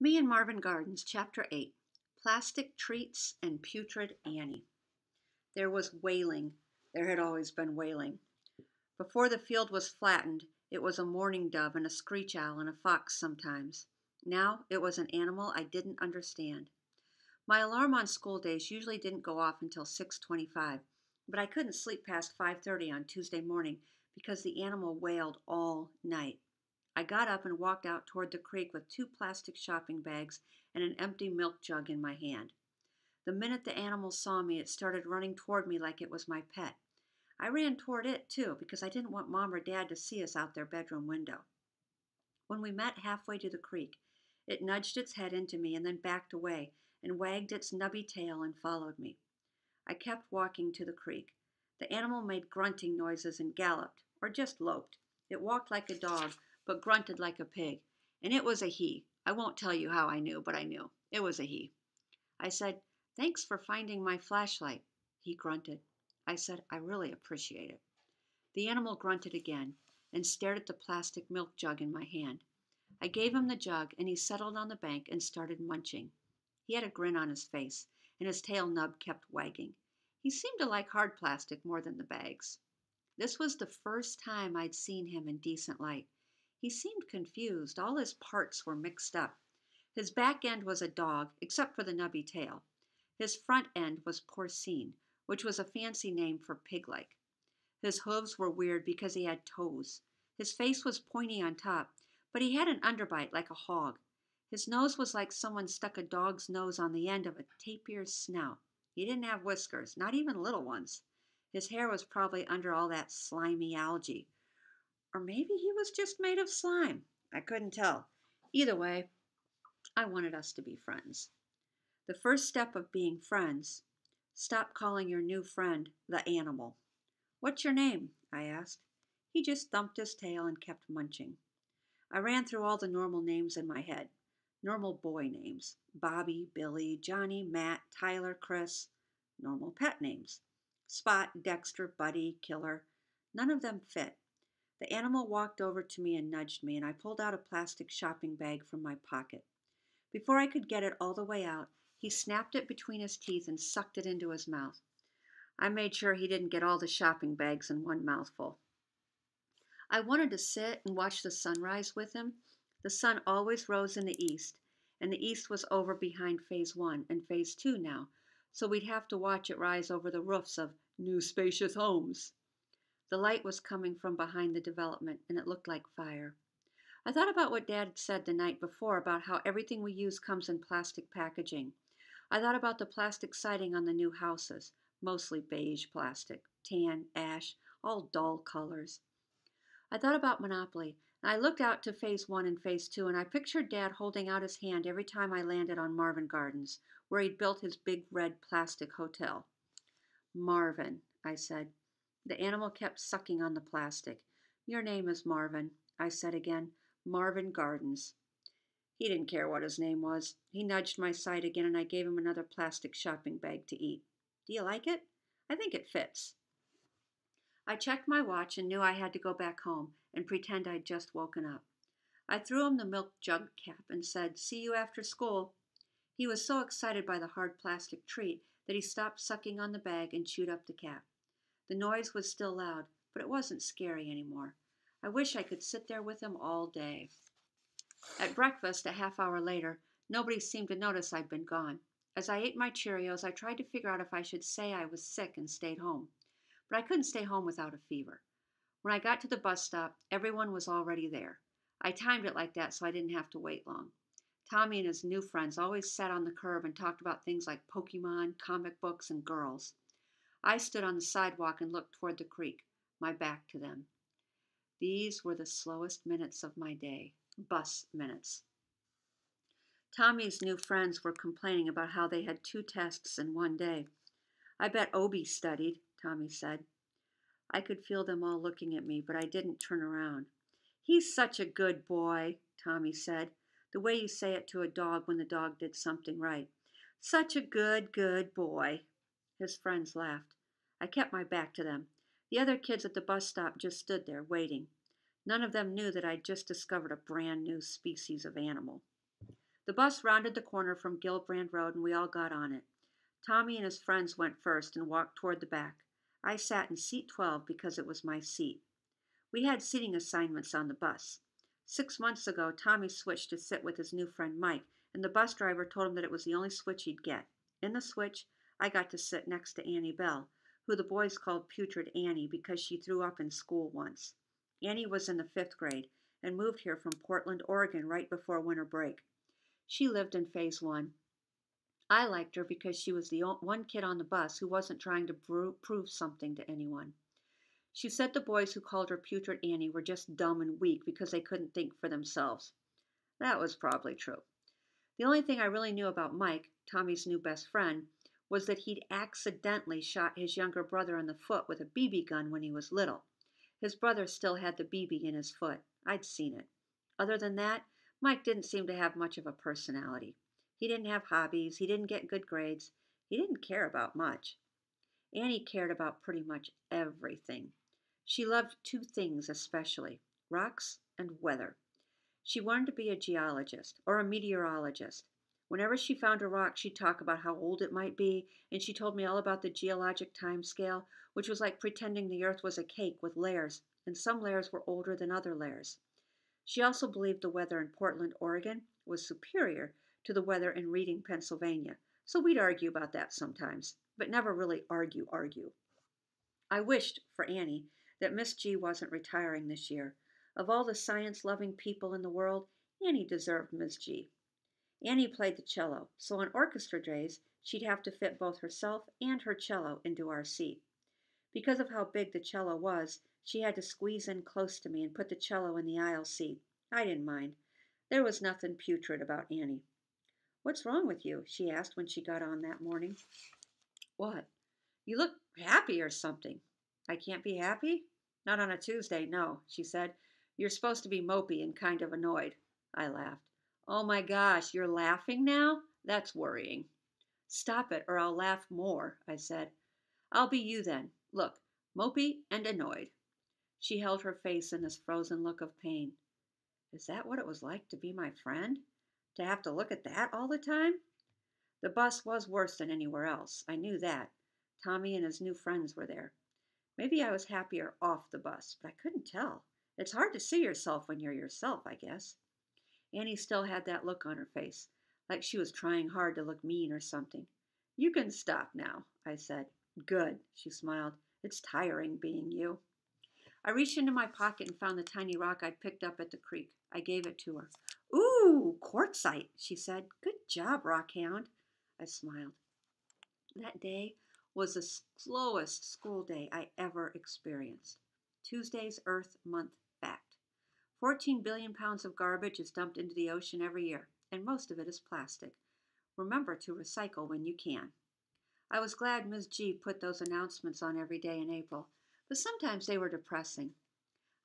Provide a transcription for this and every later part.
Me and Marvin Gardens, Chapter 8 Plastic Treats and Putrid Annie. There was wailing. There had always been wailing. Before the field was flattened, it was a mourning dove and a screech owl and a fox sometimes. Now it was an animal I didn't understand. My alarm on school days usually didn't go off until 6:25, but I couldn't sleep past 5:30 on Tuesday morning because the animal wailed all night. I got up and walked out toward the creek with two plastic shopping bags and an empty milk jug in my hand. The minute the animal saw me, it started running toward me like it was my pet. I ran toward it, too, because I didn't want Mom or Dad to see us out their bedroom window. When we met halfway to the creek, it nudged its head into me and then backed away and wagged its nubby tail and followed me. I kept walking to the creek. The animal made grunting noises and galloped, or just loped. It walked like a dog, but grunted like a pig. And it was a he. I won't tell you how I knew, but I knew. It was a he. I said, "Thanks for finding my flashlight." He grunted. I said, "I really appreciate it." The animal grunted again and stared at the plastic milk jug in my hand. I gave him the jug, and he settled on the bank and started munching. He had a grin on his face, and his tail nub kept wagging. He seemed to like hard plastic more than the bags. This was the first time I'd seen him in decent light. He seemed confused. All his parts were mixed up. His back end was a dog, except for the nubby tail. His front end was porcine, which was a fancy name for pig-like. His hooves were weird because he had toes. His face was pointy on top, but he had an underbite like a hog. His nose was like someone stuck a dog's nose on the end of a tapir's snout. He didn't have whiskers, not even little ones. His hair was probably under all that slimy algae. Or maybe he was just made of slime. I couldn't tell. Either way, I wanted us to be friends. The first step of being friends: stop calling your new friend the animal. "What's your name?" I asked. He just thumped his tail and kept munching. I ran through all the normal names in my head. Normal boy names: Bobby, Billy, Johnny, Matt, Tyler, Chris. Normal pet names: Spot, Dexter, Buddy, Killer. None of them fit. The animal walked over to me and nudged me, and I pulled out a plastic shopping bag from my pocket. Before I could get it all the way out, he snapped it between his teeth and sucked it into his mouth. I made sure he didn't get all the shopping bags in one mouthful. I wanted to sit and watch the sunrise with him. The sun always rose in the east, and the east was over behind Phase 1 and Phase 2 now, so we'd have to watch it rise over the roofs of new spacious homes. The light was coming from behind the development, and it looked like fire. I thought about what Dad had said the night before about how everything we use comes in plastic packaging. I thought about the plastic siding on the new houses, mostly beige plastic, tan, ash, all dull colors. I thought about Monopoly, and I looked out to Phase 1 and Phase 2, and I pictured Dad holding out his hand every time I landed on Marvin Gardens, where he'd built his big red plastic hotel. "Marvin," I said. The animal kept sucking on the plastic. "Your name is Marvin," I said again. "Marvin Gardens." He didn't care what his name was. He nudged my side again, and I gave him another plastic shopping bag to eat. "Do you like it?" "I think it fits." I checked my watch and knew I had to go back home and pretend I'd just woken up. I threw him the milk jug cap and said, "See you after school." He was so excited by the hard plastic treat that he stopped sucking on the bag and chewed up the cap. The noise was still loud, but it wasn't scary anymore. I wish I could sit there with him all day. At breakfast, a half hour later, nobody seemed to notice I'd been gone. As I ate my Cheerios, I tried to figure out if I should say I was sick and stayed home. But I couldn't stay home without a fever. When I got to the bus stop, everyone was already there. I timed it like that so I didn't have to wait long. Tommy and his new friends always sat on the curb and talked about things like Pokemon, comic books, and girls. I stood on the sidewalk and looked toward the creek, my back to them. These were the slowest minutes of my day. Bus minutes. Tommy's new friends were complaining about how they had 2 tests in one day. "I bet Obi studied," Tommy said. I could feel them all looking at me, but I didn't turn around. "He's such a good boy," Tommy said, the way you say it to a dog when the dog did something right. "Such a good boy." His friends laughed. I kept my back to them. The other kids at the bus stop just stood there, waiting. None of them knew that I'd just discovered a brand new species of animal. The bus rounded the corner from Gilbrand Road, and we all got on it. Tommy and his friends went first and walked toward the back. I sat in seat 12 because it was my seat. We had seating assignments on the bus. 6 months ago, Tommy switched to sit with his new friend Mike, and the bus driver told him that it was the only switch he'd get. In the switch, I got to sit next to Annie Bell, who the boys called Putrid Annie because she threw up in school once. Annie was in the 5th grade and moved here from Portland, Oregon right before winter break. She lived in Phase 1. I liked her because she was the one kid on the bus who wasn't trying to prove something to anyone. She said the boys who called her Putrid Annie were just dumb and weak because they couldn't think for themselves. That was probably true. The only thing I really knew about Mike, Tommy's new best friend, was that he'd accidentally shot his younger brother in the foot with a BB gun when he was little. His brother still had the BB in his foot. I'd seen it. Other than that, Mike didn't seem to have much of a personality. He didn't have hobbies. He didn't get good grades. He didn't care about much. Annie cared about pretty much everything. She loved 2 things especially, rocks and weather. She wanted to be a geologist or a meteorologist. Whenever she found a rock, she'd talk about how old it might be, and she told me all about the geologic time scale, which was like pretending the earth was a cake with layers, and some layers were older than other layers. She also believed the weather in Portland, Oregon was superior to the weather in Reading, Pennsylvania, so we'd argue about that sometimes, but never really argue. I wished, for Annie, that Miss G wasn't retiring this year. Of all the science-loving people in the world, Annie deserved Miss G. Annie played the cello, so on orchestra days, she'd have to fit both herself and her cello into our seat. Because of how big the cello was, she had to squeeze in close to me and put the cello in the aisle seat. I didn't mind. There was nothing putrid about Annie. "What's wrong with you?" she asked when she got on that morning. "What? You look happy or something." "I can't be happy?" "Not on a Tuesday, no," she said. "You're supposed to be mopey and kind of annoyed." I laughed. "Oh my gosh, you're laughing now? That's worrying." "Stop it, or I'll laugh more," I said. "I'll be you then. Look, mopey and annoyed." She held her face in this frozen look of pain. Is that what it was like to be my friend? To have to look at that all the time? The bus was worse than anywhere else. I knew that. Tommy and his new friends were there. Maybe I was happier off the bus, but I couldn't tell. It's hard to see yourself when you're yourself, I guess. Annie still had that look on her face, like she was trying hard to look mean or something. "You can stop now," I said. "Good," she smiled. "It's tiring being you." I reached into my pocket and found the tiny rock I'd picked up at the creek. I gave it to her. "Ooh, quartzite," she said. "Good job, Rockhound." I smiled. That day was the slowest school day I ever experienced. Tuesday's Earth Month fact. 14 billion pounds of garbage is dumped into the ocean every year, and most of it is plastic. Remember to recycle when you can. I was glad Ms. G put those announcements on every day in April, but sometimes they were depressing.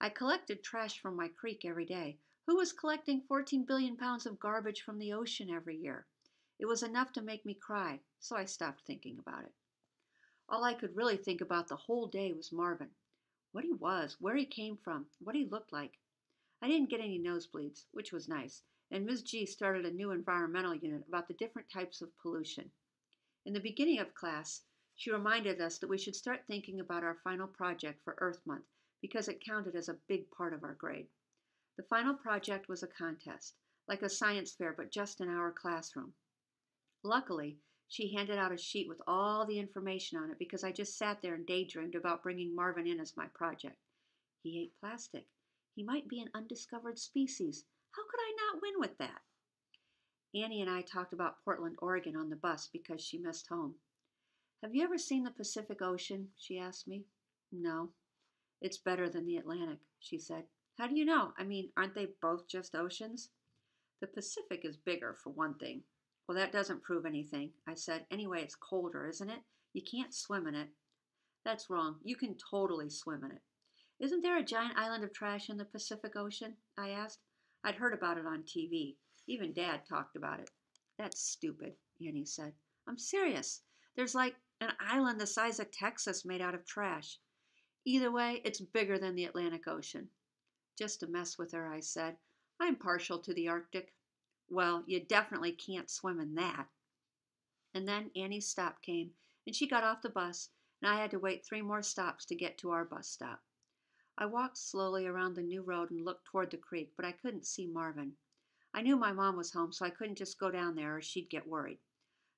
I collected trash from my creek every day. Who was collecting 14 billion pounds of garbage from the ocean every year? It was enough to make me cry, so I stopped thinking about it. All I could really think about the whole day was Marvin. What he was, where he came from, what he looked like. I didn't get any nosebleeds, which was nice, and Ms. G started a new environmental unit about the different types of pollution. In the beginning of class, she reminded us that we should start thinking about our final project for Earth Month because it counted as a big part of our grade. The final project was a contest, like a science fair, but just in our classroom. Luckily, she handed out a sheet with all the information on it because I just sat there and daydreamed about bringing Marvin in as my project. He ate plastic. He might be an undiscovered species. How could I not win with that? Annie and I talked about Portland, Oregon on the bus because she missed home. "Have you ever seen the Pacific Ocean?" she asked me. "No." "It's better than the Atlantic," she said. "How do you know? I mean, aren't they both just oceans?" "The Pacific is bigger, for one thing." "Well, that doesn't prove anything," I said. "Anyway, it's colder, isn't it? You can't swim in it." "That's wrong. You can totally swim in it." "Isn't there a giant island of trash in the Pacific Ocean?" I asked. I'd heard about it on TV. Even Dad talked about it. "That's stupid," Annie said. "I'm serious. There's like an island the size of Texas made out of trash. Either way, it's bigger than the Atlantic Ocean." Just to mess with her, I said, "I'm partial to the Arctic." Well, you definitely can't swim in that. And then Annie's stop came, and she got off the bus, and I had to wait 3 more stops to get to our bus stop. I walked slowly around the new road and looked toward the creek, but I couldn't see Marvin. I knew my mom was home, so I couldn't just go down there or she'd get worried.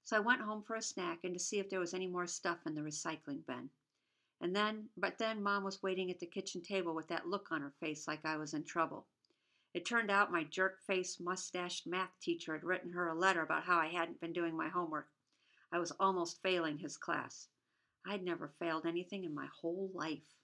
So I went home for a snack and to see if there was any more stuff in the recycling bin. But then Mom was waiting at the kitchen table with that look on her face like I was in trouble. It turned out my jerk-faced, mustached math teacher had written her a letter about how I hadn't been doing my homework. I was almost failing his class. I'd never failed anything in my whole life.